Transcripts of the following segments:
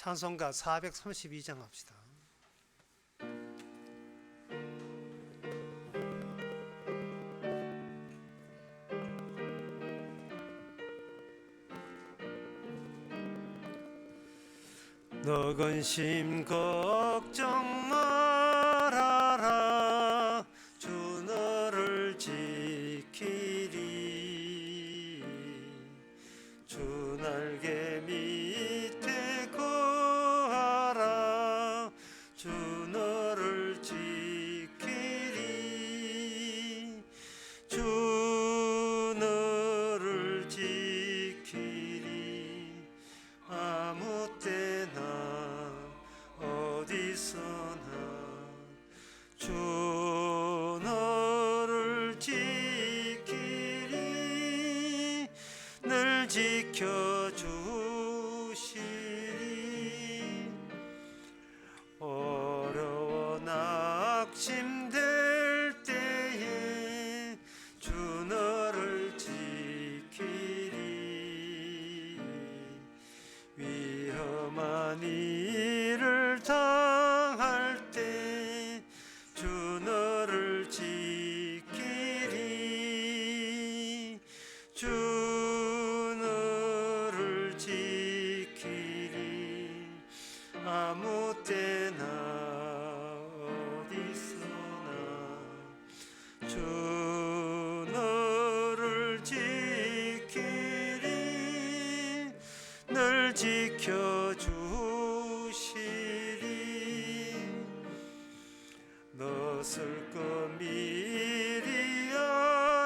찬송가 432장 합시다. 너 근심 걱정 말아라. 주 너를 지키리. 주 날개 밑에 거하라. 주 너를 지키리. 주 너를 지키리. 아무 때나 어디서나 주 너를 지키리. 늘 지켜주시리. 어려워 낙심될 때에 주 너를 지키리. 위험한 일을 당할 때 주 너를 지키리. 주 너를 지키리. 아무 때나 어디서나 주 너를 지키리. 늘 지켜주시리. 너 쓸 것 미리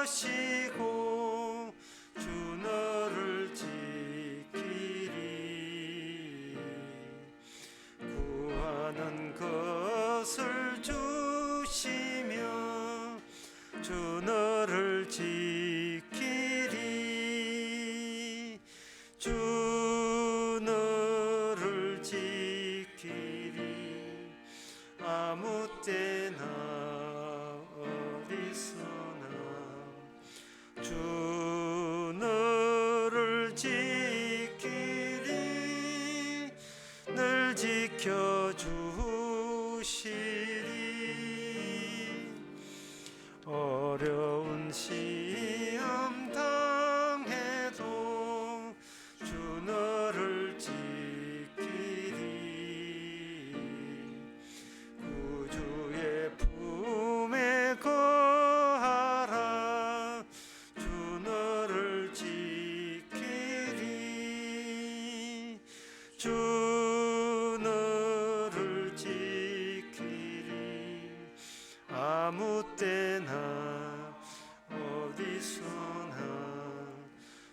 아시고 주 너를 지키리. 구하는 것을 주시며 주 너를 지키리. 주 너를 지키리. 아무 때나 어디서나 주 너를 지키리. 늘 지켜주시리. 어려운 시험 당해도 주 너를 지키리. 구주의 품에 거하라. 주 너를 지키리. 주 너를 지키리. 아무 때나 어디서나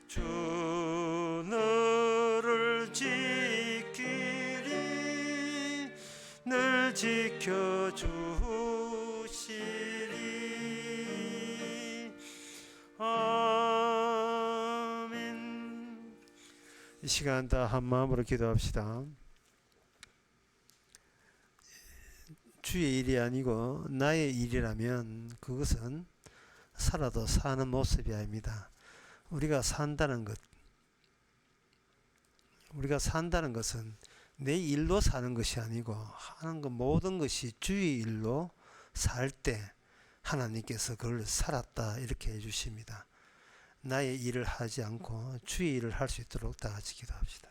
주 너를 지키리. 늘 지켜주시리. 아멘. 이 시간 다 한 마음으로 기도합시다. 주의 일이 아니고 나의 일이라면 그것은 살아도 사는 모습이 아닙니다. 우리가 산다는 것은 내 일로 사는 것이 아니고 하는 것 모든 것이 주의 일로 살 때 하나님께서 그걸 살았다 이렇게 해주십니다. 나의 일을 하지 않고 주의 일을 할 수 있도록 다 같이 기도합시다.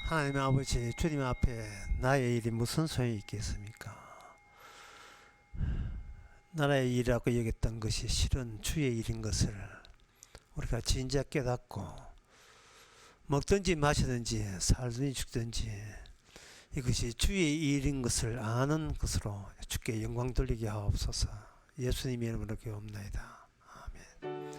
하나님 아버지, 주님 앞에 나의 일이 무슨 소용이 있겠습니까? 나라의 일이라고 여겼던 것이 실은 주의 일인 것을 우리가 진작 깨닫고 먹든지 마시든지 살든지 죽든지 이것이 주의 일인 것을 아는 것으로 주께 영광 돌리게 하옵소서. 예수님의 이름으로 기도합나이다. 아멘.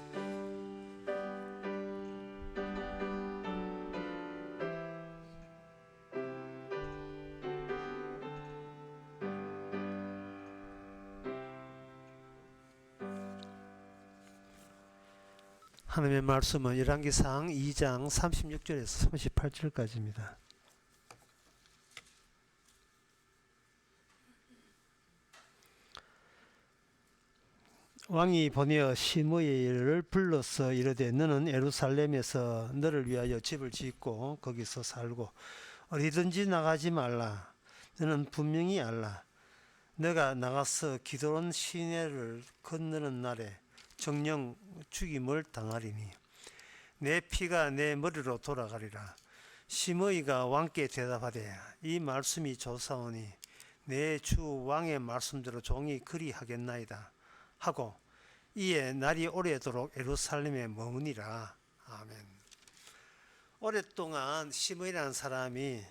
하나님의 말씀은 열왕기상 2장 36절에서 38절까지입니다. 왕이 보내어 시므이를 불러서 이르되 너는 예루살렘에서 너를 위하여 집을 짓고 거기서 살고 어디든지 나가지 말라. 너는 분명히 알라. 내가 나가서 기드론 시내를 건너는 날에 정령 죽임을 당하리니 내 피가 내 머리로 돌아가리라. 시므이가 왕께 대답하되 이 말씀이 좋사오니 내 주 왕의 말씀대로 종이 그리하겠나이다 하고 이에 날이 오래도록 예루살렘에 머무니라. 아멘. 오랫동안 시므이라는 사람이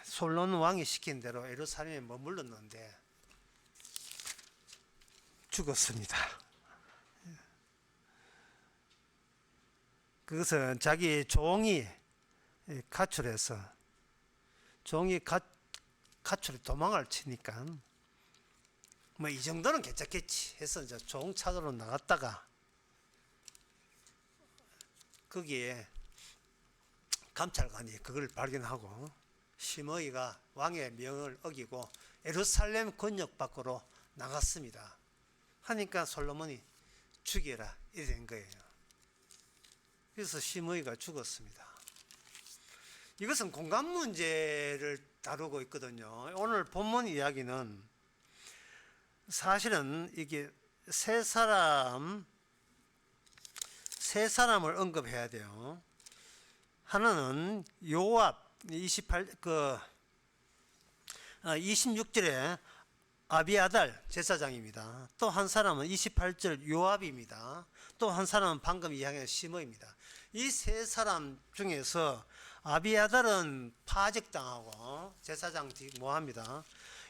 솔로몬 왕이 시킨 대로 예루살렘에 머물렀는데 죽었습니다. 그것은 자기 종이 가출해서 종이 가출해 도망을 치니까 뭐 이 정도는 괜찮겠지 해서 이제 종 찾으러 나갔다가 거기에 감찰관이 그걸 발견하고 시므이가 왕의 명을 어기고 예루살렘 권역 밖으로 나갔습니다. 하니까 솔로몬이 죽여라 이래 된 거예요. 그래서 시므이가 죽었습니다. 이것은 공간 문제를 다루고 있거든요. 오늘 본문 이야기는 사실은 이게 세 사람을 언급해야 돼요. 하나는 요압 26절에 아비아달 제사장입니다. 또 한 사람은 28절 요압입니다. 또 한 사람은 방금 이야기한 시므이입니다. 이 세 사람 중에서 아비아달은 파직당하고 제사장 뭐합니다.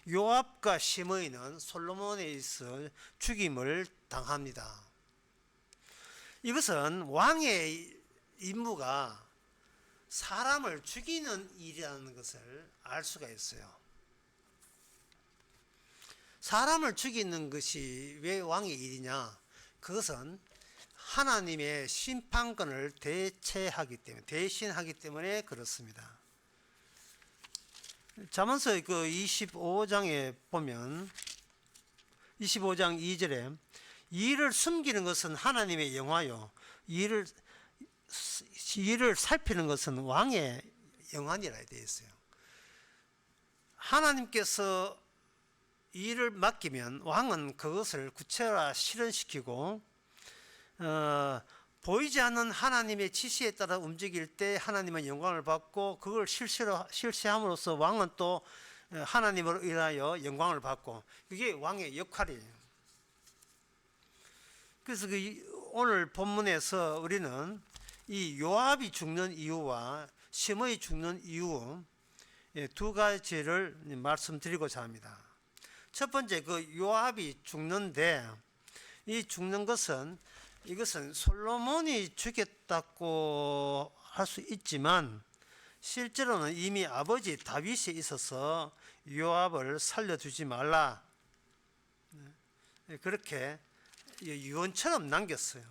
요압과 시므이는 솔로몬에 있어 죽임을 당합니다. 이것은 왕의 임무가 사람을 죽이는 일이라는 것을 알 수가 있어요. 사람을 죽이는 것이 왜 왕의 일이냐? 그것은 하나님의 심판권을 대신하기 때문에 그렇습니다. 잠언서 그 25장에 보면 25장 2절에 이를 숨기는 것은 하나님의 영화요 이를 살피는 것은 왕의 영안이라 되어 있어요. 하나님께서 일을 맡기면 왕은 그것을 구체화 실현시키고 보이지 않는 하나님의 지시에 따라 움직일 때 하나님은 영광을 받고 그걸 실시함으로써 왕은 또 하나님으로 인하여 영광을 받고 그게 왕의 역할이에요. 그래서 오늘 본문에서 우리는 이 요압이 죽는 이유와 시므이 죽는 이유 두 가지를 말씀드리고자 합니다. 첫 번째 그 요압이 죽는데 이 죽는 것은 이것은 솔로몬이 죽였다고 할 수 있지만 실제로는 이미 아버지 다윗이 있어서 요압을 살려두지 말라 그렇게 유언처럼 남겼어요.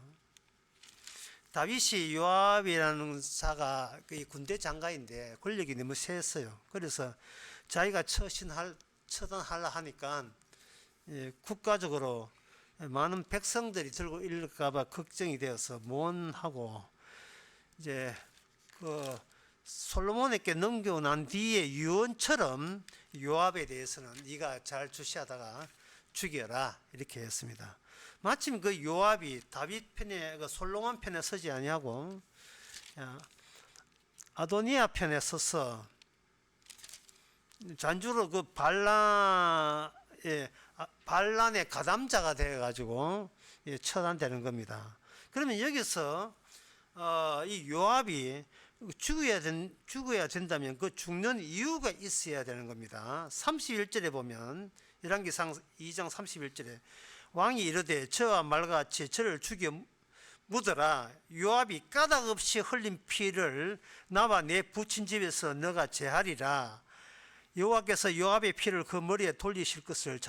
다윗이 요압이라는 자가 군대 장관인데 권력이 너무 세했어요. 그래서 자기가 처단하려 하니까 국가적으로 많은 백성들이 들고 일까봐 걱정이 되어서 모원하고 이제 그 솔로몬에게 넘겨 난 뒤에 유언처럼 요압에 대해서는 네가 잘 주시하다가 죽여라 이렇게 했습니다. 마침 그 요압이 다윗 편에 그 솔로몬 편에 서지 아니하고 아도니아 편에 서서 잔주로 그 반란의 가담자가 되어 가지고 처단되는 겁니다. 그러면 여기서 이 요압이 죽어야 된다면 그 죽는 이유가 있어야 되는 겁니다. 31절에 보면 열왕기상 2장 31절에 왕이 이르되 저와 말같이 저를 죽여 묻어라. 요압이 까닭 없이 흘린 피를 나와 내 부친 집에서 너가 제하리라. 여호와께서 요압의 피를 그 머리에 돌리실 것을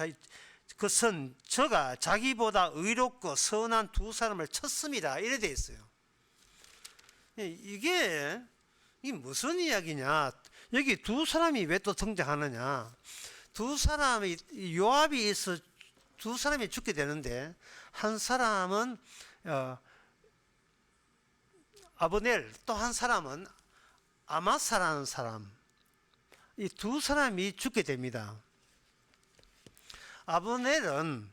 그것은 저가 자기보다 의롭고 선한 두 사람을 쳤습니다. 이래 돼 있어요. 이게 무슨 이야기냐? 여기 두 사람이 왜 또 등장하느냐? 두 사람이 요압이 있어 두 사람이 죽게 되는데 한 사람은 아브넬, 또 한 사람은 아마사라는 사람. 이 두 사람이 죽게 됩니다. 아브넬은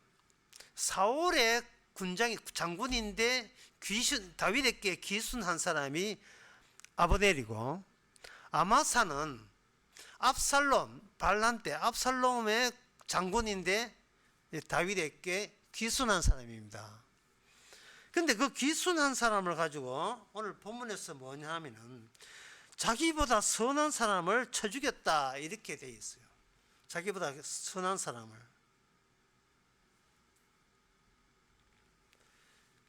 사울의 군장이 장군인데 다윗에게 귀순한 사람이 아브넬이고, 아마사는 반란 때 압살롬의 장군인데 다윗에게 귀순한 사람입니다. 근데 그 귀순한 사람을 가지고 오늘 본문에서 뭐냐 하면은 자기보다 선한 사람을 쳐 죽였다 이렇게 되어 있어요. 자기보다 선한 사람을.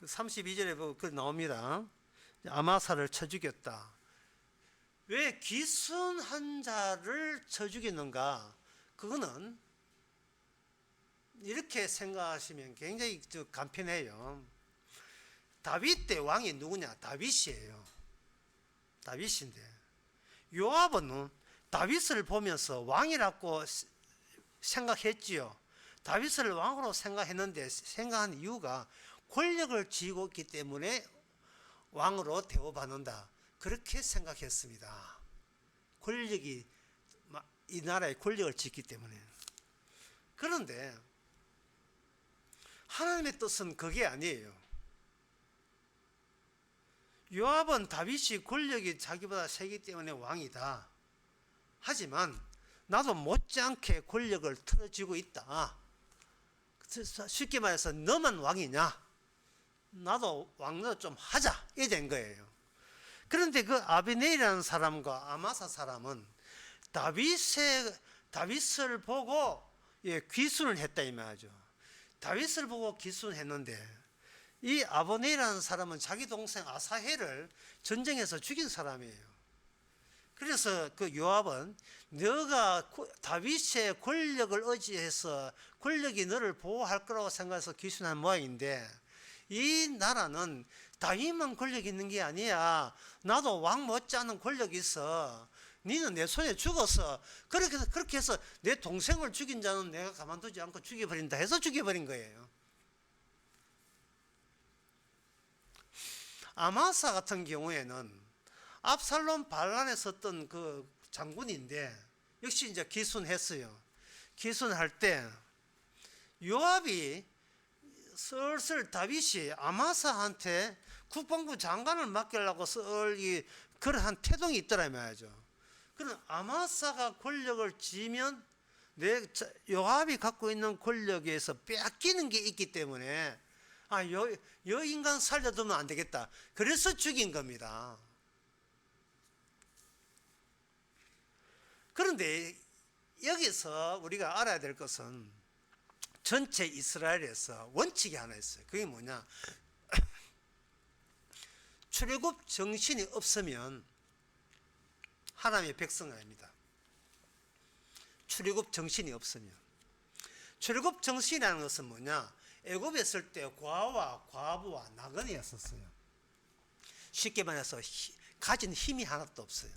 32절에 그 나옵니다. 아마사를 쳐 죽였다. 왜 귀순한 자를 쳐 죽이는가? 그거는 이렇게 생각하시면 굉장히 간편해요. 다윗 때 왕이 누구냐? 다윗이에요. 다윗인데 요압은 다윗을 보면서 왕이라고 생각했지요. 다윗을 왕으로 생각했는데 생각한 이유가 권력을 쥐고 있기 때문에 왕으로 대우받는다. 그렇게 생각했습니다. 권력이 이 나라의 권력을 쥐기 때문에. 그런데 하나님의 뜻은 그게 아니에요. 요압은 다윗이 권력이 자기보다 세기 때문에 왕이다. 하지만 나도 못지않게 권력을 틀어쥐고 있다. 쉽게 말해서 너만 왕이냐? 나도 왕노 좀 하자. 이래 된 거예요. 그런데 그 아비넬이라는 사람과 아마사 사람은 다윗을 보고 귀순을 했다 이 말이죠. 다윗을 보고 귀순했는데 이 아브넬이라는 사람은 자기 동생 아사헬을 전쟁에서 죽인 사람이에요. 그래서 그 요압은 너가 다윗의 권력을 의지해서 권력이 너를 보호할 거라고 생각해서 귀순한 모양인데, 이 나라는 다윗만 권력이 있는 게 아니야. 나도 왕 못지않은 권력이 있어. 너는 내 손에 죽었어. 그렇게 해서 내 동생을 죽인 자는 내가 가만두지 않고 죽여버린다 해서 죽여버린 거예요. 아마사 같은 경우에는 압살롬 반란에 섰던 그 장군인데 역시 이제 기순했어요. 기순할 때 요압이 슬슬 다윗이 아마사한테 국방부 장관을 맡기려고 그러한 태동이 있더라 말이죠. 그럼 아마사가 권력을 쥐면 요압이 갖고 있는 권력에서 빼앗기는 게 있기 때문에 여 인간 살려두면 안 되겠다. 그래서 죽인 겁니다. 그런데 여기서 우리가 알아야 될 것은 전체 이스라엘에서 원칙이 하나 있어요. 그게 뭐냐? 출애굽 정신이 없으면 하나님의 백성이 아닙니다. 출애굽 정신이 없으면. 출애굽 정신이라는 것은 뭐냐? 애굽에 있을 때 과와 과부와 나그네였었어요. 쉽게 말해서 가진 힘이 하나도 없어요.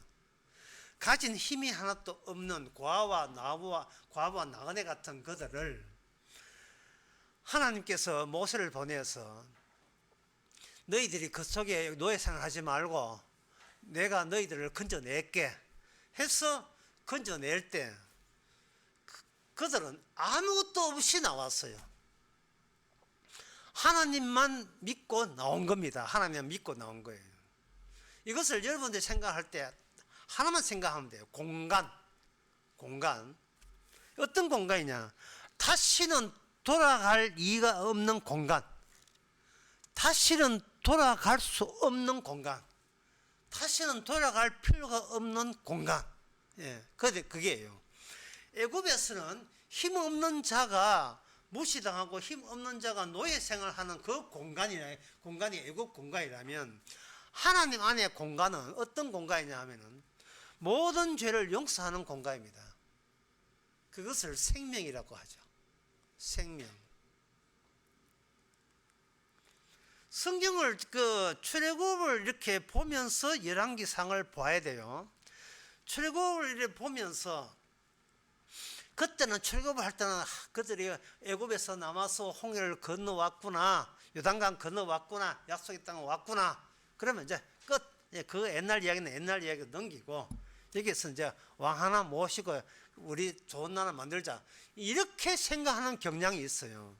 가진 힘이 하나도 없는 과와 나그네 같은 그들을 하나님께서 모세를 보내서 너희들이 그 속에 노예 생활하지 말고 내가 너희들을 건져낼게 해서 건져낼 때 그들은 아무것도 없이 나왔어요. 하나님만 믿고 나온 겁니다. 하나님만 믿고 나온 거예요. 이것을 여러분들이 생각할 때 하나만 생각하면 돼요. 공간. 어떤 공간이냐? 다시는 돌아갈 이유가 없는 공간. 다시는 돌아갈 수 없는 공간. 다시는 돌아갈 필요가 없는 공간. 그게예요. 애굽에서는 힘없는 자가 무시당하고 힘없는 자가 노예 생활하는 그 공간이 애굽 공간이라면, 하나님 안의 공간은 어떤 공간이냐 하면은 모든 죄를 용서하는 공간입니다. 그것을 생명이라고 하죠. 생명. 성경을 출애굽을 이렇게 보면서 열왕기상을 봐야 돼요. 출애굽을 이렇게 보면서 그때는 출애굽을 할 때는 그들이 애굽에서 남아서 홍해를 건너왔구나, 요단강 건너왔구나, 약속의 땅 왔구나. 그러면 이제 끝. 그 옛날 이야기는 옛날 이야기 넘기고 여기서 이제 왕 하나 모시고 우리 좋은 나라 만들자, 이렇게 생각하는 경향이 있어요.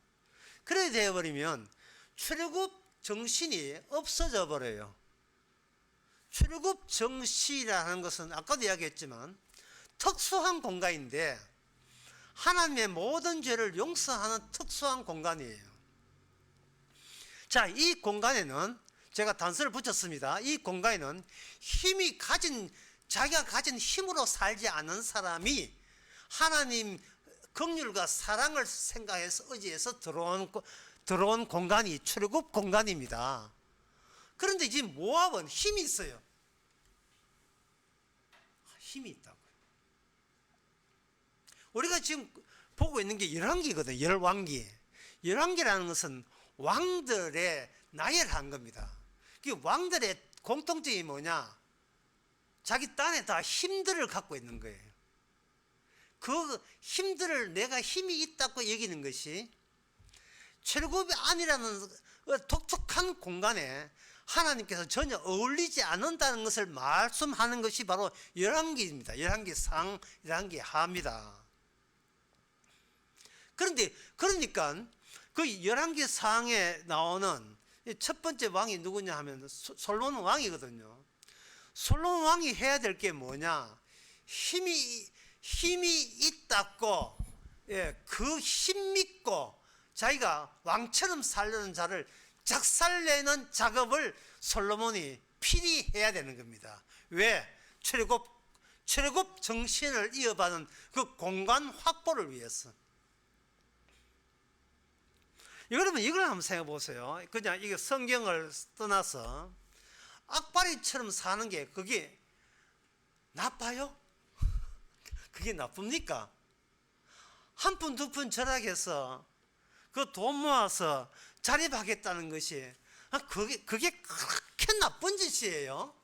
그래 되어버리면 출애굽 정신이 없어져 버려요. 출애굽 정신이라는 것은 아까도 이야기했지만 특수한 공간인데 하나님의 모든 죄를 용서하는 특수한 공간이에요. 자, 이 공간에는 제가 단서를 붙였습니다. 이 공간에는 자기가 가진 힘으로 살지 않는 사람이 하나님 긍휼과 사랑을 생각해서 의지해서 들어온 공간이 출애굽 공간입니다. 그런데 지금 모압은 힘이 있어요. 힘이 있다고요. 우리가 지금 보고 있는 게 열왕기거든요. 열왕기. 열왕기라는 것은 왕들의 나열한 겁니다. 그 왕들의 공통점이 뭐냐? 자기 딴에 다 힘들을 갖고 있는 거예요. 그 힘들을 내가 힘이 있다고 여기는 것이 출애굽이 아니라는 독특한 공간에 하나님께서 전혀 어울리지 않는다는 것을 말씀하는 것이 바로 열왕기입니다. 열왕기상, 열왕기하입니다. 그러니까 그 열왕기상에 나오는 첫 번째 왕이 누구냐 하면 솔로몬 왕이거든요. 솔로몬 왕이 해야 될 게 뭐냐? 힘이 있다고, 그 힘 믿고 자기가 왕처럼 살려는 자를 작살내는 작업을 솔로몬이 필히 해야 되는 겁니다. 왜? 출애굽 정신을 이어받은 그 공간 확보를 위해서. 여러분, 이걸 한번 생각해 보세요. 그냥 이게 성경을 떠나서 악바리처럼 사는 게 그게 나빠요? 그게 나쁩니까? 한 푼 두 푼 절약해서 그 돈 모아서 자립하겠다는 것이 그게 그렇게 나쁜 짓이에요.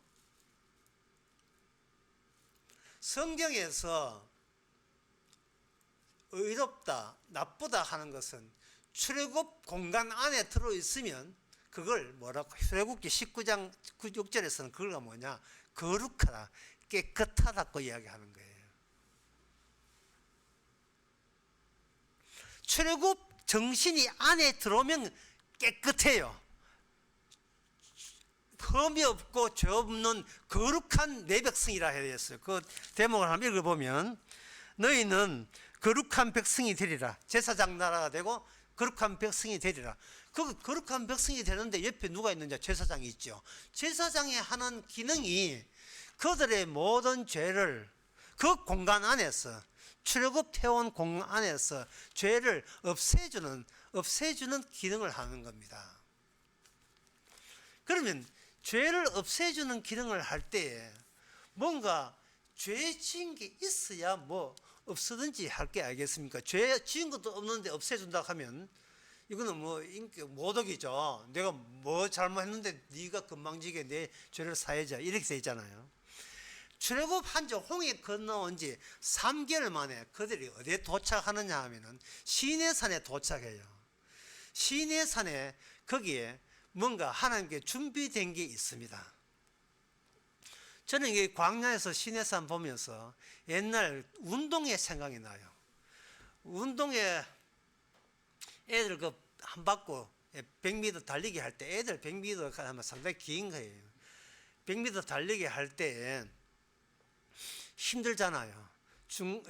성경에서 의롭다, 나쁘다 하는 것은 출애굽 공간 안에 들어있으면 그걸 뭐라고, 출애굽기 19장 6절에서는 그걸 뭐냐? 거룩하다, 깨끗하다고 이야기하는 거예요. 출애굽 정신이 안에 들어오면 깨끗해요. 흠이 없고 죄 없는 거룩한 내 백성이라 해야 되겠어요. 그 대목을 한번 읽어보면, 너희는 거룩한 백성이 되리라. 제사장 나라가 되고 거룩한 백성이 되리라. 그 거룩한 백성이 되는데 옆에 누가 있느냐? 제사장이 있죠. 제사장이 하는 기능이 그들의 모든 죄를 그 공간 안에서, 출애굽해온 공간 안에서 죄를 없애주는 기능을 하는 겁니다. 그러면 죄를 없애주는 기능을 할 때에 뭔가 죄 지은 게 있어야 뭐 없어든지 할 게 알겠습니까? 죄 지은 것도 없는데 없애준다 하면 이거는 뭐 모독이죠. 내가 뭐 잘못했는데 네가 건방지게 내 죄를 사해자, 이렇게 돼 있잖아요. 출애굽한 지 홍해 건너온 지 3개월 만에 그들이 어디에 도착하느냐 하면은 시내산에 도착해요. 시내산에 거기에 뭔가 하나님께 준비된 게 있습니다. 저는 이 광야에서 시내산 보면서 옛날 운동회 생각이 나요. 운동회 애들 한 바퀴 100m 달리기 할 때, 애들 100m 하면 상당히 긴 거예요. 100m 달리기 할 때 힘들잖아요.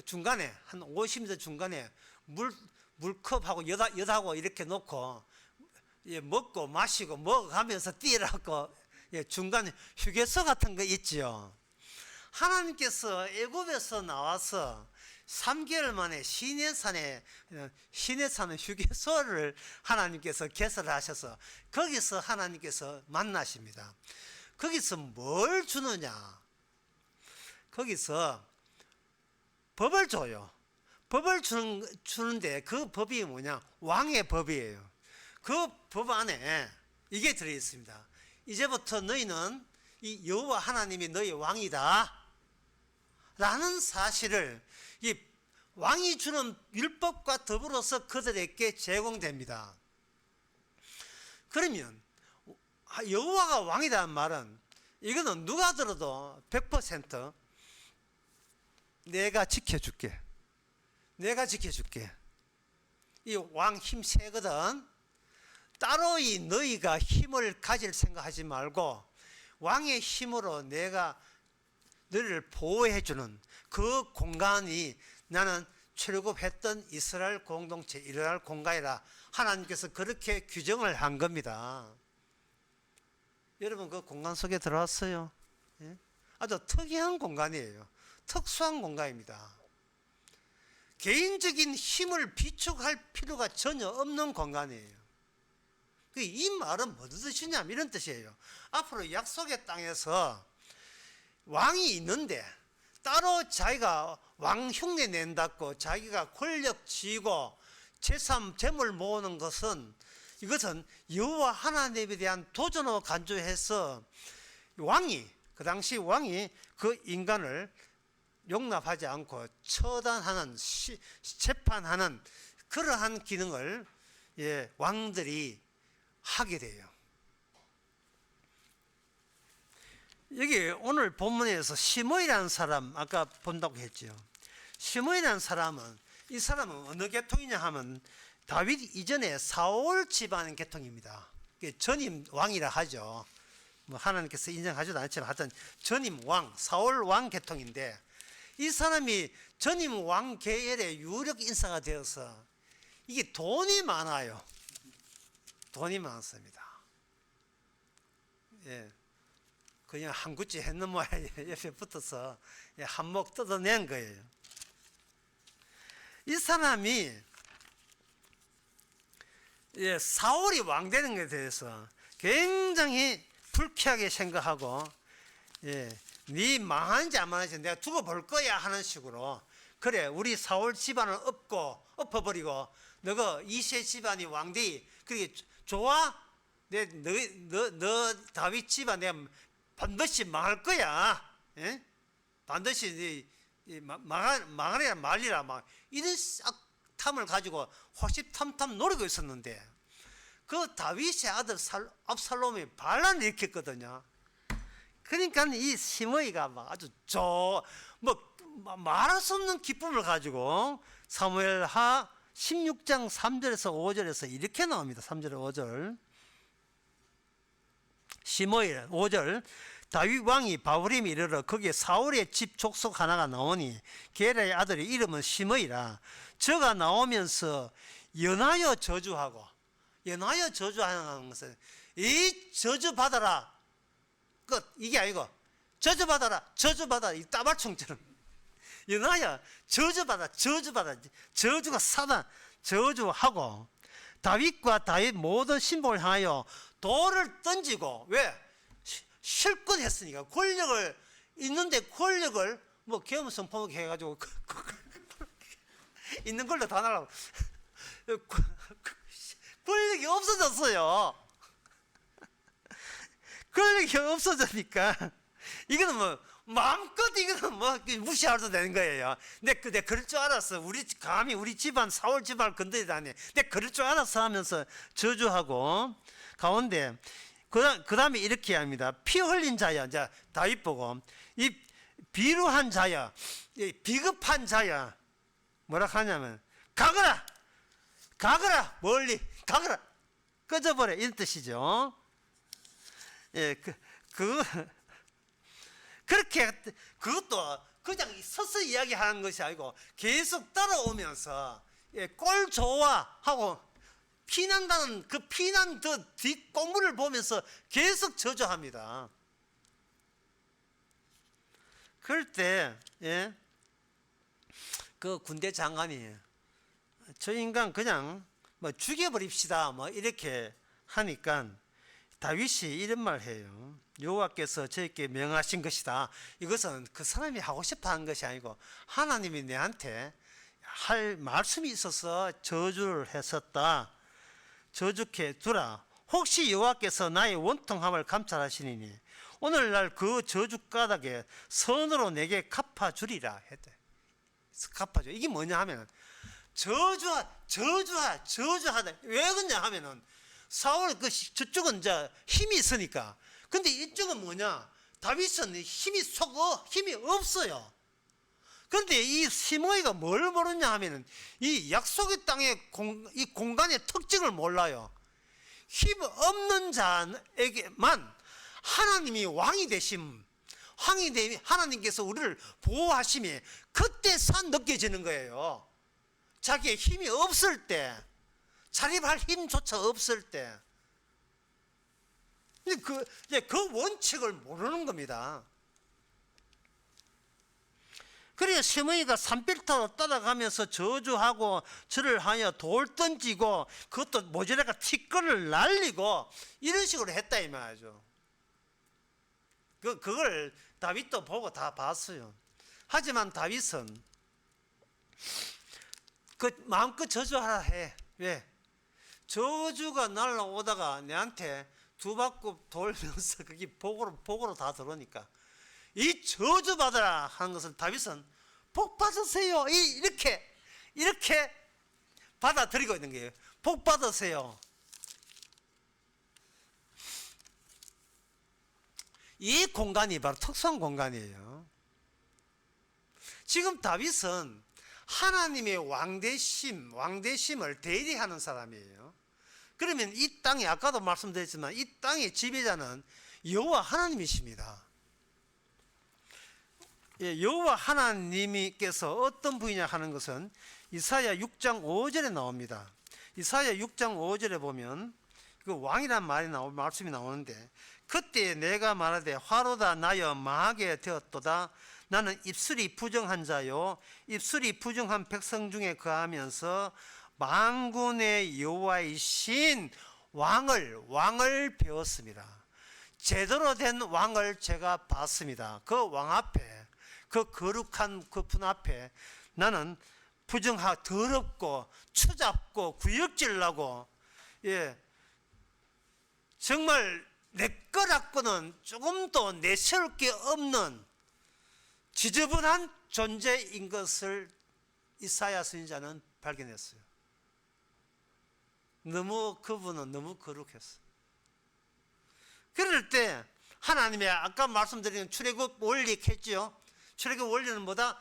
중간에 한 50m 중간에 물컵하고 엿하고 이렇게 놓고 먹고 마시고 먹어가면서 뛰라고 중간에 휴게소 같은 거 있죠. 하나님께서 애굽에서 나와서 3개월 만에 시내산에 휴게소를 하나님께서 개설하셔서 거기서 하나님께서 만나십니다. 거기서 뭘 주느냐? 거기서 법을 줘요. 법을 주는데 그 법이 뭐냐? 왕의 법이에요. 그 법 안에 이게 들어 있습니다. 이제부터 너희는 이 여호와 하나님이 너희 왕이다 라는 사실을 이 왕이 주는 율법과 더불어서 그들에게 제공됩니다. 그러면 여호와가 왕이라는 말은 이거는 누가 들어도 100% 내가 지켜줄게. 내가 지켜줄게. 이 왕 힘 세거든. 따로 이 너희가 힘을 가질 생각하지 말고 왕의 힘으로 내가 너희를 보호해주는 그 공간이 나는 출애굽했던 이스라엘 공동체 이스라엘 공간이라 하나님께서 그렇게 규정을 한 겁니다. 여러분 그 공간 속에 들어왔어요. 예? 아주 특이한 공간이에요. 특수한 공간입니다. 개인적인 힘을 비축할 필요가 전혀 없는 공간이에요. 이 말은 무슨 뜻이냐면 이런 뜻이에요. 앞으로 약속의 땅에서 왕이 있는데 따로 자기가 왕 흉내 낸다고 자기가 권력 쥐고 재물 모으는 것은 이것은 여호와 하나님에 대한 도전으로 간주해서 왕이 그 당시 왕이 그 인간을 용납하지 않고 처단하는 재판하는 그러한 기능을 왕들이 하게 돼요. 여기 오늘 본문에서 시므이라는 사람 아까 본다고 했죠. 시므이라는 사람은 이 사람은 어느 계통이냐 하면 다윗 이전에 사울 집안 계통입니다. 전임 왕이라 하죠. 뭐 하나님께서 인정하지도 않지만 하여튼 전임 왕 사울 왕 계통인데 이 사람이 전임 왕 계열의 유력 인사가 되어서 이게 돈이 많아요. 돈이 많습니다. 예, 그냥 한 구찌 했는 모양 옆에 붙어서 한몫 뜯어낸 거예요. 이 사람이 사울이 왕 되는 것에 대해서 굉장히 불쾌하게 생각하고 네 망하는지 안 망하는지 내가 두고 볼 거야 하는 식으로 그래 우리 사울 집안을 엎어버리고 너가 이세 집안이 왕되이 그게 좋아? 너 다윗 집안 내가 반드시 망할 거야. 예? 반드시 망하리라 말리라 막 이런 탐을 가지고 호시탐탐 노리고 있었는데 그 다윗의 아들 압살롬이 반란을 일으켰거든요. 그러니까 이 시므이가 막 아주 말할 수 없는 기쁨을 가지고 사무엘하 16장 3절에서 5절에서 이렇게 나옵니다. 3절 5절 시므이 5절 다윗 왕이 바후림에 이르러 거기에 사울의 집 족속 하나가 나오니 게라의 아들의 이름은 시므이라. 저가 나오면서 연하여 저주하고 연하여 저주하는 것은 이 저주받아라 끝 이게 아니고 저주받아라 이 따발총처럼 연하여 저주받아 저주가 사단 저주하고 다윗과 다윗 모든 신복을 향하여 돌을 던지고 왜? 실컷 했으니까 권력을 있는데 권력을 뭐 겸손포먹 해가지고 있는 걸로 다 날라고 권력이 없어졌어요. 권력이 없어지니까 이거는 뭐 마음껏 이거는 뭐 무시해도 되는 거예요. 내가 그럴 줄 알았어. 감히 우리 집안 사울 집안을 건드리다니. 내가 그럴 줄 알았어 하면서 저주하고 가운데 그 다음에 이렇게 합니다. 피 흘린 자야. 이제 다윗 보고 이 비루한 자야, 이 비급한 자야. 뭐라 하냐면 가거라 멀리 가거라 꺼져버려 이런 뜻이죠. 그렇게 그것도 그냥 서서 이야기하는 것이 아니고 계속 따라오면서 꼴 좋아 하고 피난다는 그 피난 뒷공물을 보면서 계속 저주합니다. 그럴 때 그 군대 장관이 저 인간 그냥 뭐 죽여버립시다 뭐 이렇게 하니까 다윗이 이런 말 해요. 여호와께서 저에게 명하신 것이다. 이것은 그 사람이 하고 싶어 하는 것이 아니고 하나님이 내한테 할 말씀이 있어서 저주를 했었다. 저주케 두라. 혹시 여호와께서 나의 원통함을 감찰하시니니 오늘날 그 저주 까닭에 선으로 내게 갚아주리라 했대. 갚아줘. 이게 뭐냐 하면 저주하다. 왜 그러냐 하면은 사울 저쪽은 이제 힘이 있으니까. 근데 이쪽은 뭐냐? 다윗은 힘이 없어요. 그런데 이 시므이가 뭘 모르냐 하면은 이 약속의 땅의 이 공간의 특징을 몰라요. 힘 없는 자에게만 하나님이 왕이 되심, 하나님께서 우리를 보호하심이 그때 느껴지는 거예요. 자기의 힘이 없을 때, 자립할 힘조차 없을 때. 그 원칙을 모르는 겁니다. 그래서 시므이가 산빌타로 따라가면서 저주하고 절을 하여 돌 던지고 그것도 모자라가 티끌을 날리고 이런 식으로 했다 이 말이죠. 그걸 다윗도 보고 다 봤어요. 하지만 다윗은 마음껏 저주하라 해. 왜? 저주가 날라오다가 내한테 두 바퀴 돌면서 그게 복으로 다 들어오니까 이 저주 받아라 하는 것을 다윗은 복 받으세요. 이렇게 받아들이고 있는 거예요. 복 받으세요. 이 공간이 바로 특수한 공간이에요. 지금 다윗은 하나님의 왕대심을 대리하는 사람이에요. 그러면 이 땅에 아까도 말씀드렸지만 이 땅의 지배자는 여호와 하나님이십니다. 여호와 하나님께서 어떤 분이냐 하는 것은 이사야 6장 5절에 나옵니다. 이사야 6장 5절에 보면 그 왕이란 말씀이 나오는데 그때 내가 말하되 화로다 나여 망하게 되었도다. 나는 입술이 부정한 자요 입술이 부정한 백성 중에 거하면서 만군의 여호와이신 왕을 배웠습니다. 제대로 된 왕을 제가 봤습니다. 그 왕 앞에 그 거룩한 그 분 앞에 나는 더럽고 추잡고 구역질나고 정말 내 거라고는 조금도 내세울 게 없는 지저분한 존재인 것을 이사야 선지자는 발견했어요. 그분은 너무 거룩했어. 그럴 때 하나님의 아까 말씀드린 출애굽 원리 했죠. 출애굽 원리는 뭐다?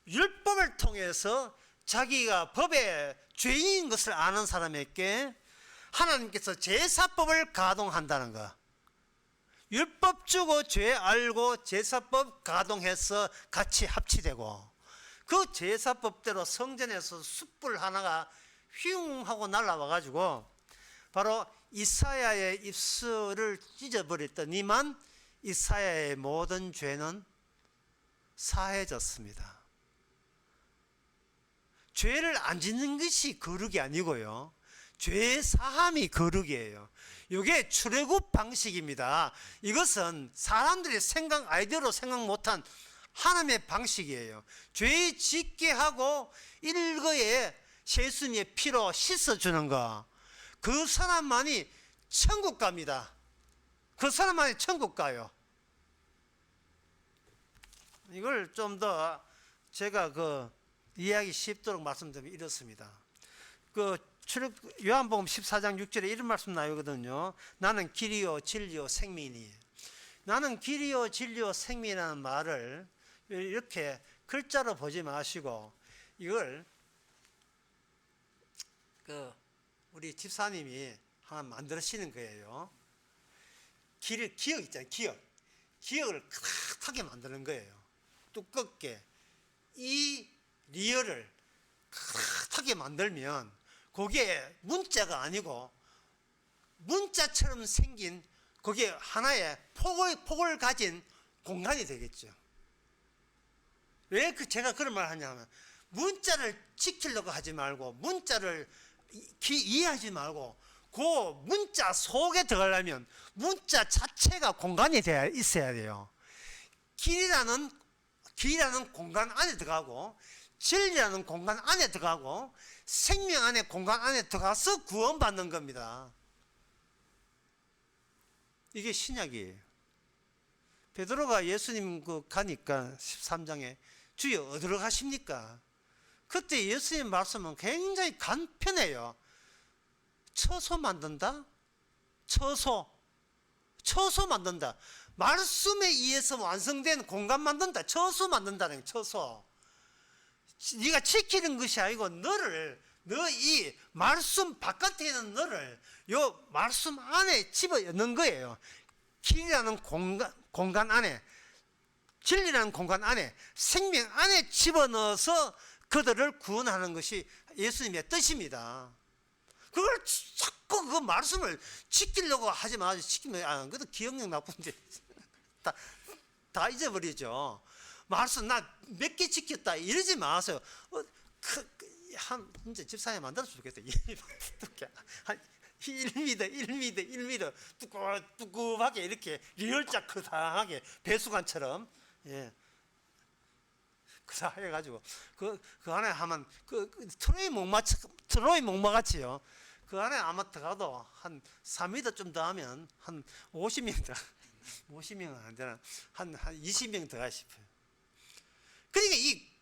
율법을 통해서 자기가 법의 죄인인 것을 아는 사람에게 하나님께서 제사법을 가동한다는 거. 율법 주고 죄 알고 제사법 가동해서 같이 합치되고 그 제사법대로 성전에서 숯불 하나가 휘웅 하고 날아와 가지고 바로 이사야의 입술을 찢어버렸더니만 이사야의 모든 죄는 사해졌습니다. 죄를 안 짓는 것이 거룩이 아니고요. 죄 사함이 거룩이에요. 이게 출애굽 방식입니다. 이것은 사람들이 아이디어로 생각 못한 하나님의 방식이에요. 죄 짓게 하고 일거에 예수님의 피로 씻어주는 거. 그 사람만이 천국 갑니다. 그 사람만이 천국 가요. 이걸 좀 더 제가 이해하기 쉽도록 말씀드리면 이렇습니다. 요한복음 14장 6절에 이런 말씀 나오거든요. 나는 길이요 진리요 생명이니. 나는 길이요 진리요 생명이라는 말을 이렇게 글자로 보지 마시고 이걸 우리 집사님이 하나 만들으시는 거예요. 기억 있잖아요. 기억을 크게 만드는 거예요. 두껍게 이 리얼을 크게 만들면 그게 문자가 아니고 문자처럼 생긴 그게 하나의 폭을 가진 공간이 되겠죠. 왜 제가 그런 말을 하냐면 문자를 지키려고 하지 말고 문자를 이해하지 말고 그 문자 속에 들어가려면 문자 자체가 공간이 있어야 돼요. 길이라는 공간 안에 들어가고 진리라는 공간 안에 들어가고 생명 안에 공간 안에 들어가서 구원받는 겁니다. 이게 신약이에요. 베드로가 예수님 가니까 13장에 주여 어디로 가십니까? 그때 예수님 말씀은 굉장히 간편해요. 처소 만든다? 처소 만든다. 말씀에 의해서 완성된 공간 만든다. 처소 만든다는 거예요. 처소. 네가 지키는 것이 아니고 너이 말씀 바깥에 있는 너를 요 말씀 안에 집어넣는 거예요. 길이라는 공간 안에, 진리라는 공간 안에, 생명 안에 집어넣어서 그들을 구원하는 것이 예수님의 뜻입니다. 그걸 자꾸 그 말씀을 지키려고 하지 마세요. 지키면 안 그래도 기억력 나쁜데 다 잊어버리죠. 말씀 나 몇 개 지켰다 이러지 마세요. 한 이제 집사님 만들었으면 좋겠어요. 한 1m 뚜꾸하게 이렇게 리얼짝 크다하게 배수관처럼, 예, 그다 해가지고 그 안에 하면 트로이 목마 같이요. 그 안에 아마 들어가도 한 3m 좀 더 하면 한 50명 더, 50명은 안 되나, 한 20명 더 가 싶어요. 그러니까 이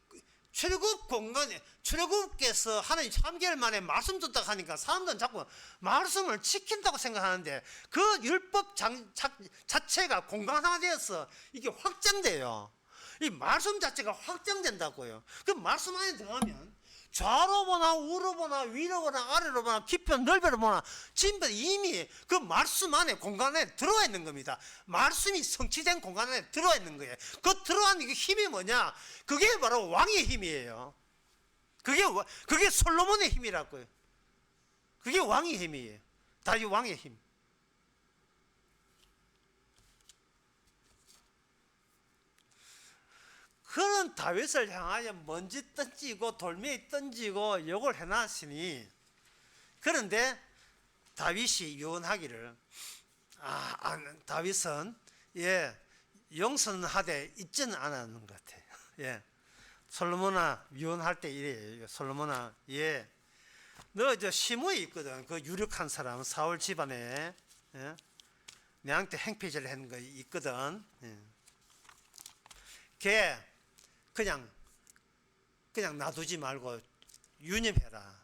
출애굽 공간에, 출애굽께서 하나님 3개월 만에 말씀 줬다고 하니까 사람들은 자꾸 말씀을 지킨다고 생각하는데 그 율법 자체가 공간화되어서 이게 확장돼요. 이 말씀 자체가 확장된다고요. 그 말씀 안에 들어가면 좌로 보나 우로 보나 위로 보나 아래로 보나 깊이 넓이로 보나 전부 이미 그 말씀 안에 공간에 들어와 있는 겁니다. 말씀이 성취된 공간 안에 들어와 있는 거예요. 그 들어가는 그 힘이 뭐냐? 그게 바로 왕의 힘이에요. 그게 솔로몬의 힘이라고요. 그게 왕의 힘이에요. 다윗 왕의 힘. 그런 다윗을 향하여 먼지 던지고 돌멩이 던지고 욕을 해놨으니, 그런데 다윗이 유언하기를, 다윗은 용서하되 있지는 않았는 것 같아요. 예, 솔로몬아 유언할 때 이래요. 솔로몬아, 너 저 시므이 있거든. 그 유력한 사람 사울 집안에, 내한테 행패질 했는 거 있거든. 걔 그냥 놔두지 말고 유념해라.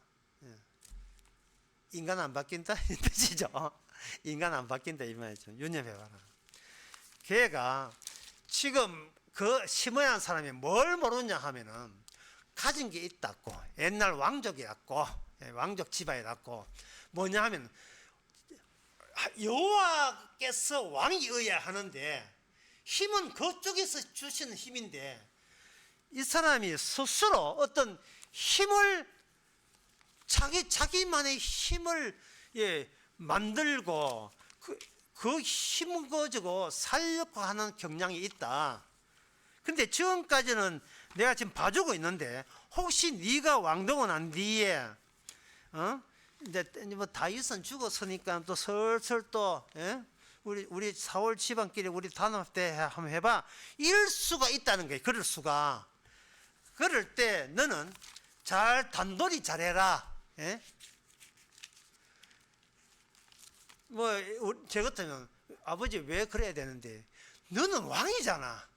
인간 안 바뀐다 이 뜻이죠. 인간 안 바뀐다 이 말이죠. 유념해봐라. 걔가 지금 그 시므야한 사람이 뭘 모르냐 하면은 가진 게 있다고, 옛날 왕족이었고, 왕족 집안이었고, 뭐냐 하면 여호와께서 왕이 어야 하는데 힘은 그쪽에서 주시는 힘인데, 이 사람이 스스로 어떤 힘을 자기만의 힘을 만들고 그 힘을 가지고 살려고 하는 경향이 있다. 근데 지금까지는 내가 지금 봐주고 있는데 혹시 네가 왕되고 난 뒤에 이제 뭐 다윗은 죽었으니까 또 슬슬 또 우리 사울 집안끼리 우리 단합 때 한번 해봐. 이럴 수가 있다는 거예요. 그럴 수가. 그럴 때 너는 단돌이 잘해라. 뭐 제 같으면 아버지 왜 그래야 되는데, 너는 왕이잖아.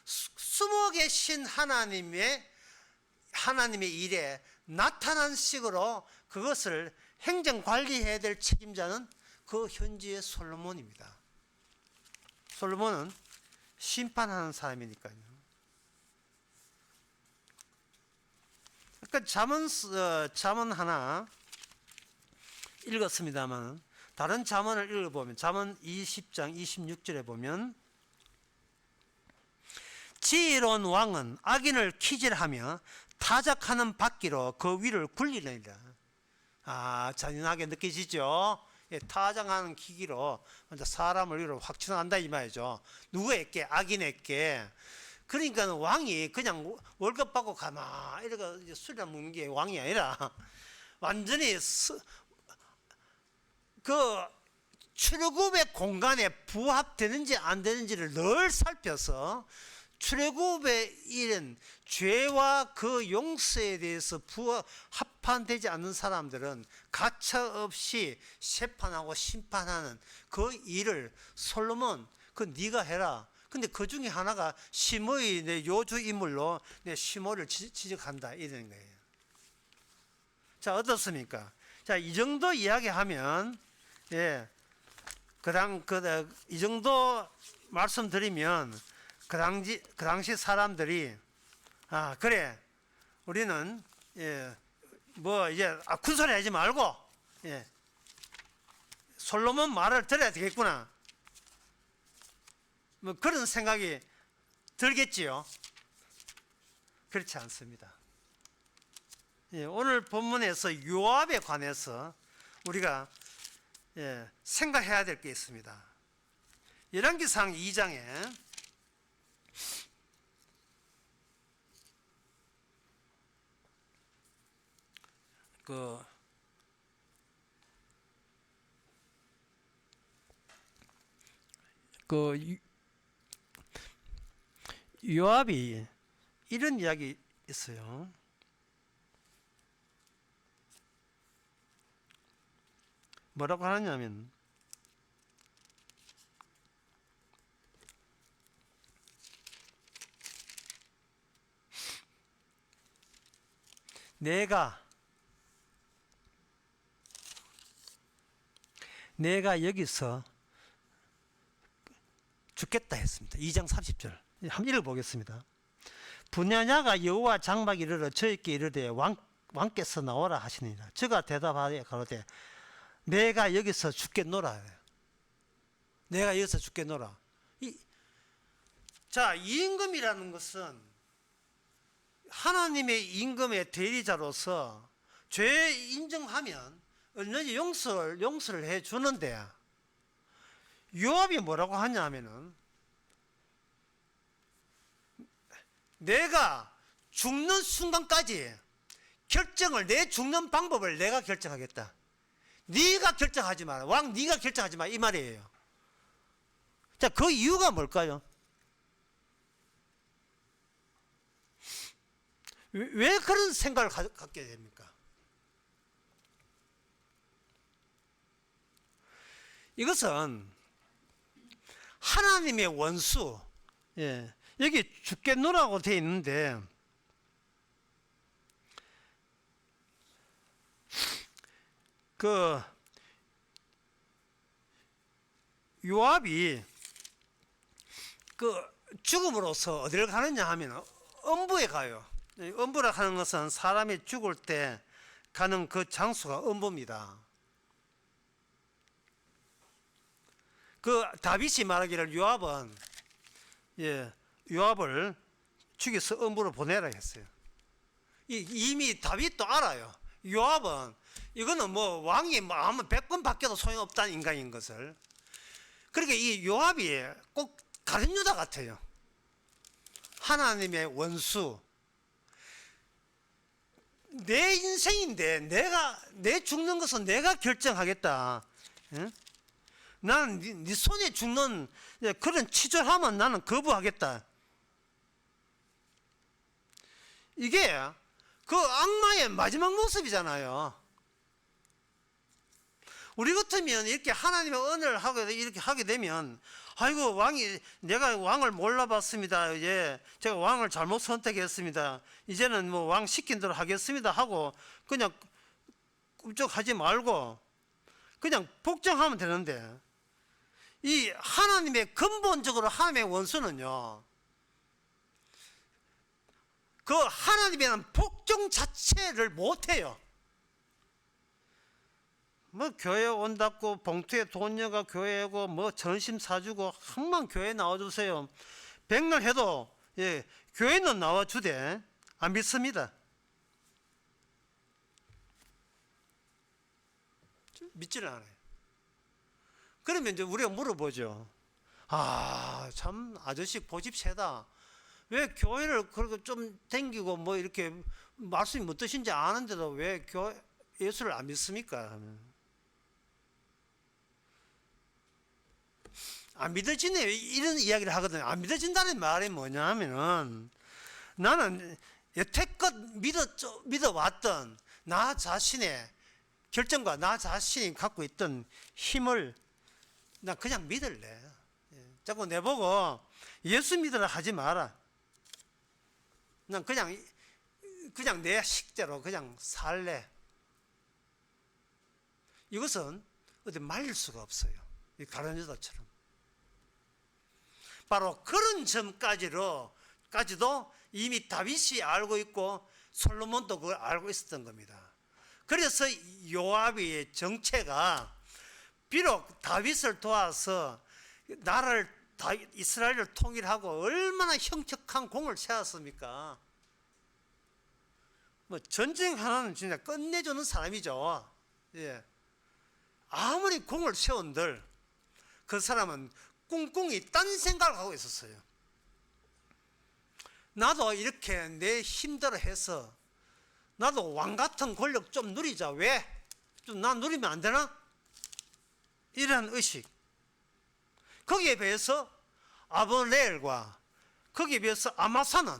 숨어 계신 하나님의 일에 나타난 식으로 그것을 행정 관리해야 될 책임자는 그 현지의 솔로몬입니다. 솔로몬은 심판하는 사람이니까요. 그러니까 잠언 하나 읽었습니다만 다른 잠언을 읽어보면 잠언 20장 26절에 보면 지혜로운 왕은 악인을 키질하며 타작하는 바퀴로 그 위를 굴리느니라. 잔인하게 느껴지죠? 타작하는 기기로 사람을 위로 확 치어난다 이 말이죠. 누구에게? 악인에게. 그러니까 왕이 그냥 월급 받고 가만 이렇게 술이나 먹는 게 왕이 아니라 완전히 그 출애굽의 공간에 부합되는지 안 되는지를 늘 살펴서 출애굽의 일은 죄와 그 용서에 대해서 합판되지 않는 사람들은 가차없이 재판하고 심판하는 그 일을 솔로몬 그 네가 해라. 근데 그 중에 하나가 시므의 내 요주 인물로 내 시므를 지적한다 이런 거예요. 자, 어떻습니까? 자, 이 정도 이야기하면 예, 이 정도 말씀드리면 그 당시 사람들이 그래 우리는 뭐 이제 군소리 하지 말고 솔로몬 말을 들어야 되겠구나 뭐 그런 생각이 들겠지요. 그렇지 않습니다. 오늘 본문에서 요압에 관해서 우리가 생각해야 될 게 있습니다. 열왕기상 2장에 요압이 이런 이야기 있어요. 뭐라고 하냐면 내가 여기서 죽겠다 했습니다. 2장 30절 한번 읽어보겠습니다. 분야냐가 여호와 장막에 이르러 저에게 이르되 왕께서 나오라 하시니라. 저가 대답하되 가로되 내가 여기서 죽겠노라. 내가 여기서 죽겠노라. 자, 임금이라는 것은 하나님의 임금의 대리자로서 죄 인정하면 얼마든지 용서를 해 주는데 요압이 뭐라고 하냐면은 내가 죽는 순간까지 내 죽는 방법을 내가 결정하겠다. 네가 결정하지 마라. 왕 네가 결정하지 마 이 말이에요. 자, 그 이유가 뭘까요? 왜 그런 생각을 갖게 됩니까? 이것은 하나님의 원수, 여기 죽겠노라고 되어 있는데 그 요압이 그 죽음으로써 어디를 가느냐 하면 음부에 가요. 음부라 하는 것은 사람이 죽을 때 가는 그 장소가 음부입니다. 그 다윗이 말하기를 요압을 죽여서 음부로 보내라 했어요. 이미 다윗도 알아요. 요압은 이거는 뭐 왕이 아무 100번 바뀌어도 소용없다는 인간인 것을. 그러니까 이 요압이 꼭 가룟 유다 같아요. 하나님의 원수. 내 인생인데 내 죽는 것은 내가 결정하겠다. 응? 나는 네 손에 죽는 그런 치졸함은 나는 거부하겠다. 이게 그 악마의 마지막 모습이잖아요. 우리 같으면 이렇게 하나님의 은혜를 이렇게 하게 되면 아이고 내가 왕을 몰라봤습니다. 제가 왕을 잘못 선택했습니다. 이제는 뭐 왕 시킨 대로 하겠습니다 하고 그냥 꿈쩍하지 말고 그냥 복종하면 되는데 이 하나님의 근본적으로 하나님의 원수는요, 그 하나님에는 복종 자체를 못해요. 뭐 교회 온다고 봉투에 돈 넣어가 교회 오고 뭐 전심 사주고 항상 교회 나와주세요. 백날 해도 교회는 나와주되 안 믿습니다. 믿지를 않아요. 그러면 이제 우리가 물어보죠. 참 아저씨 고집 세다. 왜 교회를 그렇게 좀 댕기고 뭐 이렇게 말씀이 뭐 뜻인지 아는데도 왜 예수를 안 믿습니까? 안 믿어지네 이런 이야기를 하거든요. 안 믿어진다는 말이 뭐냐면은 나는 여태껏 믿어왔던 나 자신의 결정과 나 자신이 갖고 있던 힘을 나 그냥 믿을래. 자꾸 내보고 예수 믿으라 하지 마라. 난 그냥 내 식대로 그냥 살래. 이것은 어디 말릴 수가 없어요. 이 가룟 유다처럼. 바로 그런 점까지도 이미 다윗이 알고 있고 솔로몬도 그걸 알고 있었던 겁니다. 그래서 요압의 정체가 비록 다윗을 도와서 나라를 이스라엘을 통일하고 얼마나 형척한 공을 세웠습니까? 뭐 전쟁 하나는 진짜 끝내주는 사람이죠. 예. 아무리 공을 세운들 그 사람은 꿍꿍이 딴 생각을 하고 있었어요. 나도 이렇게 내 힘대로 해서 나도 왕 같은 권력 좀 누리자. 왜? 좀 난 누리면 안 되나? 이런 의식. 거기에 비해서 아브넬과 거기에 비해서 아마사는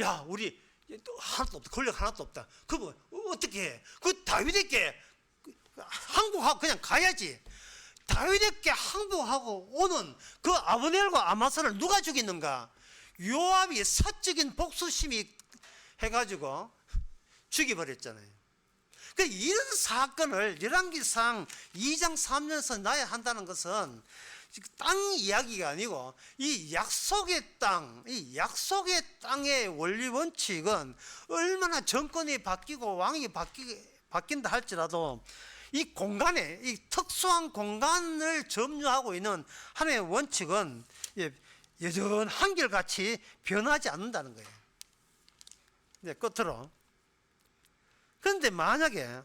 야 우리 하나도 없다. 권력 하나도 없다. 그거 어떻게 해? 그 다윗에게 항복하고 그냥 가야지. 다윗에게 항복하고 오는 그 아브넬과 아마사를 누가 죽이는가? 요압이 사적인 복수심이 해가지고 죽여버렸잖아요. 그 이런 사건을 열왕기상 2장 3절에서 나야 한다는 것은 땅 이야기가 아니고 이 약속의 땅의 원리 원칙은 얼마나 정권이 바뀌고 왕이 바뀐다 할지라도 이 공간에 이 특수한 공간을 점유하고 있는 하나님의 원칙은 여전 한결같이 변하지 않는다는 거예요. 이제 끝으로 그런데 만약에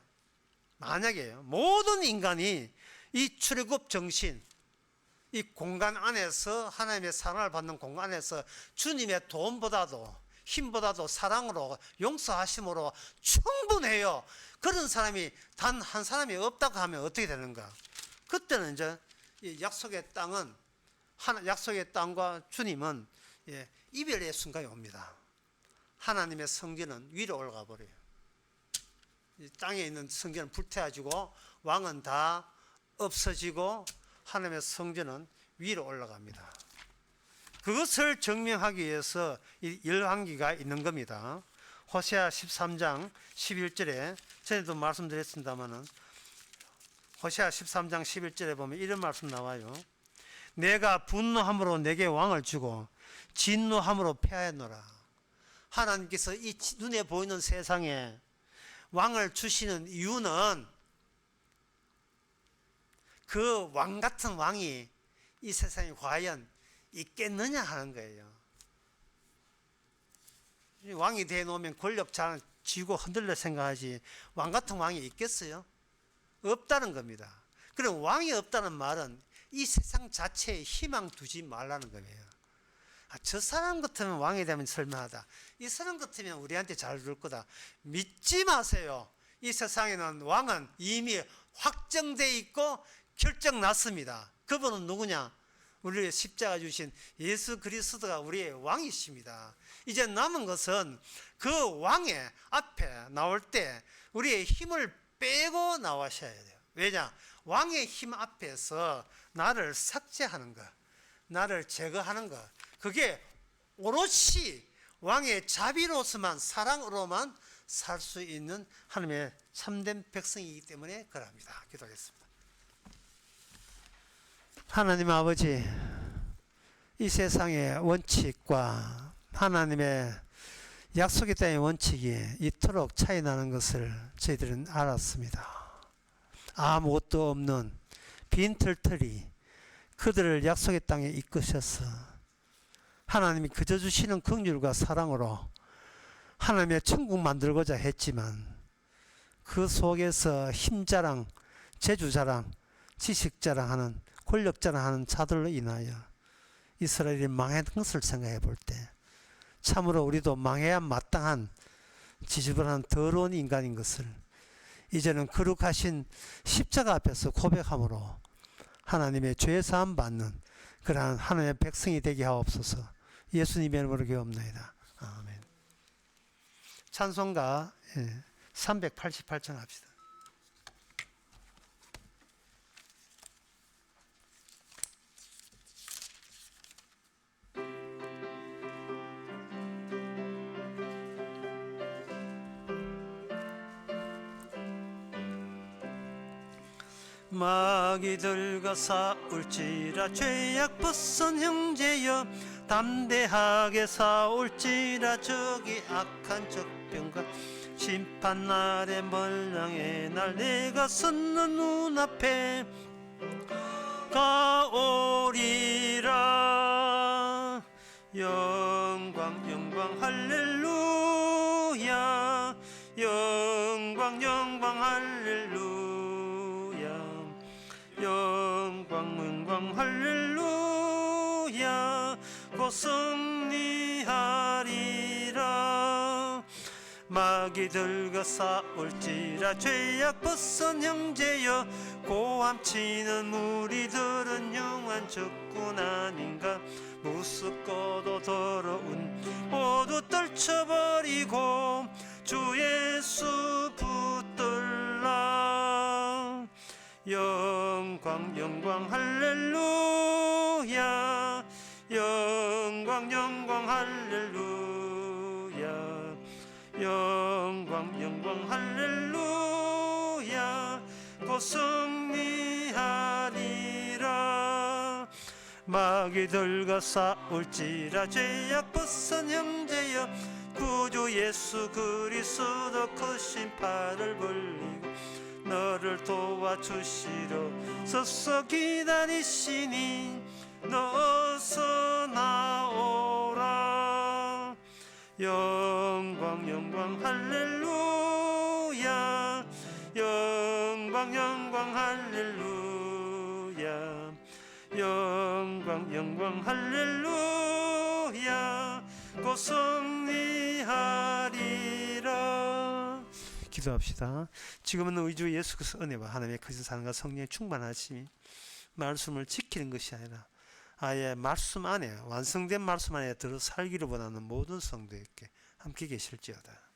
모든 인간이 이 출애굽 정신 이 공간 안에서 하나님의 사랑을 받는 공간 안에서 주님의 도움보다도 힘보다도 사랑으로 용서하심으로 충분해요. 그런 사람이 단 한 사람이 없다고 하면 어떻게 되는가? 그때는 이제 이 약속의 땅과 주님은 이별의 순간이 옵니다. 하나님의 성전은 위로 올라가 버려요. 이 땅에 있는 성전은 불태워지고 왕은 다 없어지고 하나님의 성전은 위로 올라갑니다. 그것을 증명하기 위해서 이 열왕기가 있는 겁니다. 호세아 13장 11절에 전에도 말씀드렸습니다마는 호세아 13장 11절에 보면 이런 말씀 나와요. 내가 분노함으로 내게 왕을 주고 진노함으로 패하였노라. 하나님께서 이 눈에 보이는 세상에 왕을 주시는 이유는 그 왕 같은 왕이 이 세상에 과연 있겠느냐 하는 거예요. 왕이 되어놓으면 권력 잘 쥐고 흔들려 생각하지 왕 같은 왕이 있겠어요? 없다는 겁니다. 그럼 왕이 없다는 말은 이 세상 자체에 희망 두지 말라는 거예요. 저 사람 같으면 왕이 되면 설만하다. 이 사람 같으면 우리한테 잘 줄 거다. 믿지 마세요. 이 세상에는 왕은 이미 확정되어 있고 결정났습니다. 그분은 누구냐? 우리의 십자가 주신 예수 그리스도가 우리의 왕이십니다. 이제 남은 것은 그 왕의 앞에 나올 때 우리의 힘을 빼고 나와셔야 돼요. 왜냐? 왕의 힘 앞에서 나를 삭제하는 것, 나를 제거하는 것, 그게 오롯이 왕의 자비로서만, 사랑으로만 살 수 있는 하나님의 참된 백성이기 때문에 그럽니다. 기도하겠습니다. 하나님 아버지, 이 세상의 원칙과 하나님의 약속의 땅의 원칙이 이토록 차이 나는 것을 저희들은 알았습니다. 아무것도 없는 빈털터리 그들을 약속의 땅에 이끄셔서 하나님이 그저 주시는 긍휼과 사랑으로 하나님의 천국 만들고자 했지만 그 속에서 힘자랑, 재주자랑, 지식자랑하는, 권력자랑하는 자들로 인하여 이스라엘이 망했던 것을 생각해 볼 때 참으로 우리도 망해야 마땅한 지저분한 더러운 인간인 것을 이제는 거룩하신 십자가 앞에서 고백함으로 하나님의 죄 사함 받는 그러한 하나님의 백성이 되게 하옵소서. 예수님의 이름으로 기도합니다. 아멘. 찬송가 388장 합시다. 마귀 들과 싸울지라 죄악 벗은 형제여 담대하게 싸울지라 저기 악한 적병과 심판날의 멀랑의 날 내가 섰는 눈앞에 가오리라. 영광 영광 할렐루야 영광 영광 할렐루야 영광 영광 할렐루야 곧 승리하리라. 마귀 들과 싸울지라 죄악 벗은 형제여 고함치는 무리들은 영원 적군 아닌가. 무섭고도 더러운 모두 떨쳐버리고 주 예수 붙들라. 영광 영광 할렐루야 영광 영광 할렐루야 영광 영광 할렐루야 곧 승리하리라. 마귀 들과 싸울지라 죄악 벗은 형제여 구주 예수 그리스도 크신 팔을 벌리고 너를 도와주시러 서서 기다리시니 너 어서 나오라. 영광 영광 할렐루야 영광 영광 할렐루야 영광 영광 할렐루야 곧 승리하리라. 기도합시다. 지금은 우리 주 예수 그리스도 은혜와 하나님의 크신 사랑과 성령의 충만하심이 말씀을 지키는 것이 아니라 아예 말씀 안에 완성된 말씀 안에 들어 살기를 원하는 모든 성도에게 함께 계실지어다.